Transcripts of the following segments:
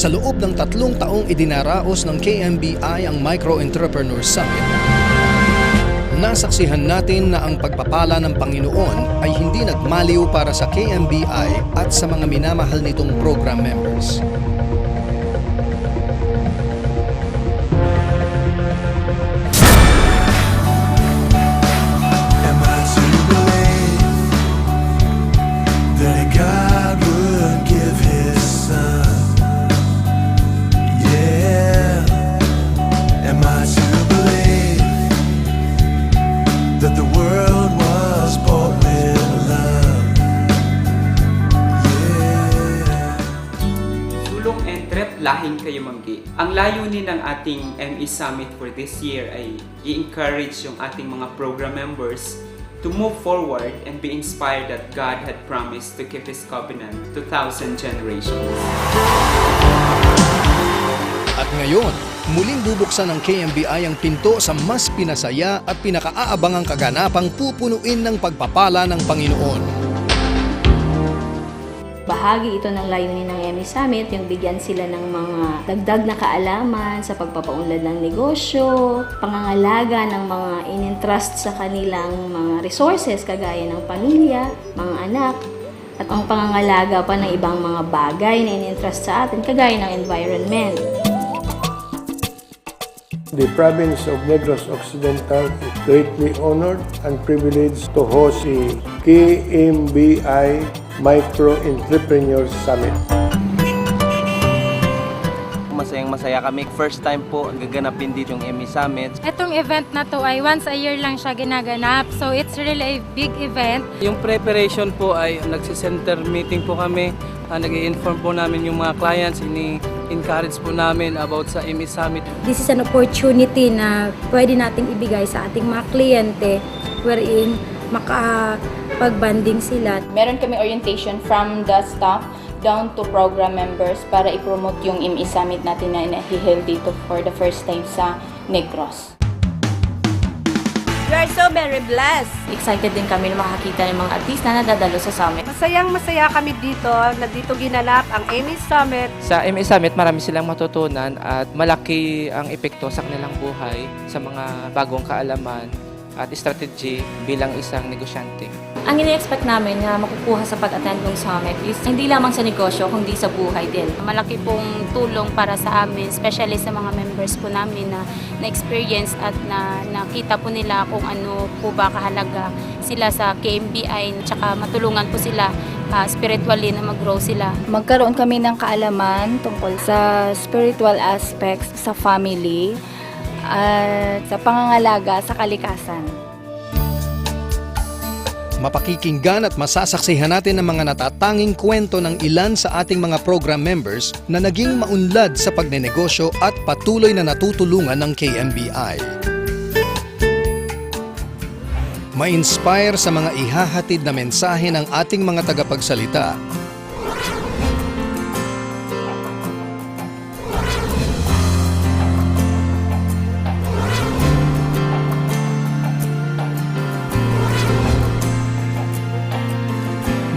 Sa loob ng 3 taong idinaraos ng KMBI ang Micro Entrepreneur Summit, nasaksihan natin na ang pagpapala ng Panginoon ay hindi nagmaliw para sa KMBI at sa mga minamahal nitong program members. Lahing kayo manggi. Ang layunin ng ating ME Summit for this year ay i-encourage yung ating mga program members to move forward and be inspired that God had promised to keep His covenant to 1,000 generations. At ngayon, muling bubuksan ng KMBI ang pinto sa mas pinasaya at pinakaaabangang kaganapang pupunuin ng pagpapala ng Panginoon. Bahagi ito ng layunin ng ME Summit, yung bigyan sila ng mga dagdag na kaalaman sa pagpapaunlad ng negosyo, pangangalaga ng mga in-entrust sa kanilang mga resources kagaya ng pamilya, mga anak, at ang pangangalaga pa ng ibang mga bagay na in-entrust sa atin kagaya ng environment. The province of Negros Occidental is greatly honored and privileged to host the KMBI Micro Entrepreneur Summit. Masayang-masaya kami. First time po gaganapin dito yung ME Summit. Itong event na to ay once a year lang siya ginaganap. So it's really a big event. Yung preparation po ay nagsisenter meeting po kami. Nag-i-inform po namin yung mga clients, ini-encourage po namin about sa ME Summit. This is an opportunity na pwede nating ibigay sa ating mga kliyente wherein makapag-banding sila. Meron kami orientation from the staff down to program members para i-promote yung ME Summit natin na inahihil dito for the first time sa Negros. We are so very blessed. Excited din kami na makakita ng mga artista na dadalo sa summit. Masayang-masaya kami dito na dito ginanap ang ME Summit. Sa ME Summit, marami silang matutunan at malaki ang epekto sa kanilang buhay sa mga bagong kaalaman at strategy bilang isang negosyante. Ang ini-expect namin na makukuha sa pag-attend ng summit is hindi lamang sa negosyo, kundi sa buhay din. Malaki pong tulong para sa amin, especially sa mga members po namin na na-experience at nakita po nila kung ano po ba kahalaga sila sa KMBI, tsaka matulungan po sila spiritually na mag-grow sila. Magkaroon kami ng kaalaman tungkol sa spiritual aspects sa family at sa pangangalaga sa kalikasan. Mapakikinggan at masasaksihan natin ang mga natatanging kwento ng ilan sa ating mga program members na naging maunlad sa pagnenegosyo at patuloy na natutulungan ng KMBI. Ma-inspire sa mga ihahatid na mensahe ng ating mga tagapagsalita.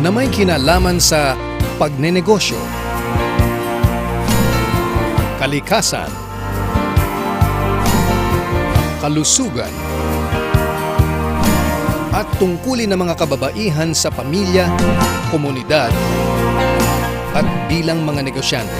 Na may kinalaman sa pagnenegosyo, kalikasan, kalusugan, at tungkulin ng mga kababaihan sa pamilya, komunidad, at bilang mga negosyante.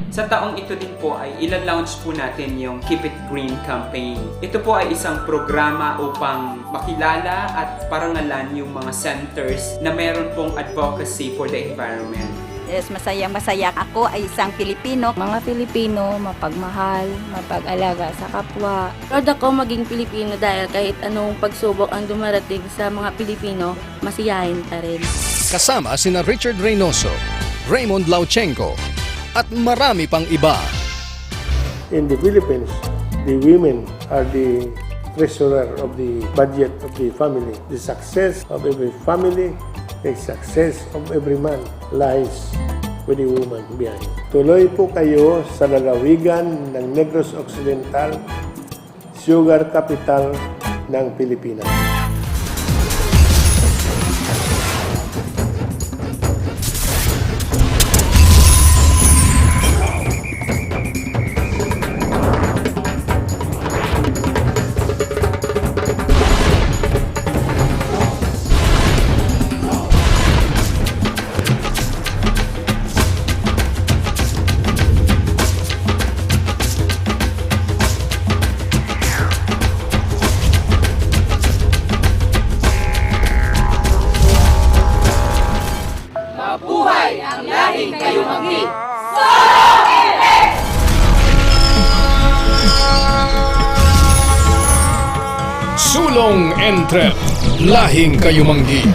Sa taong ito din po ay ila-launch po natin yung Keep It Green campaign. Ito po ay isang programa upang makilala at parangalan yung mga centers na meron pong advocacy for the environment. Yes, masayang-masaya. Ako ay isang Pilipino. Mga Pilipino, mapagmahal, mapag-alaga sa kapwa. Proud ako maging Pilipino dahil kahit anong pagsubok ang dumarating sa mga Pilipino, masiyahin pa rin. Kasama sina Richard Reynoso, Raymond Lauchenko, at marami pang iba. In the Philippines, the women are the treasurer of the budget of the family. The success of every family, the success of every man lies with the woman behind. Tuloy po kayo sa lalawigan ng Negros Occidental, sugar capital ng Pilipinas. Entrep, lahing kayumanggi.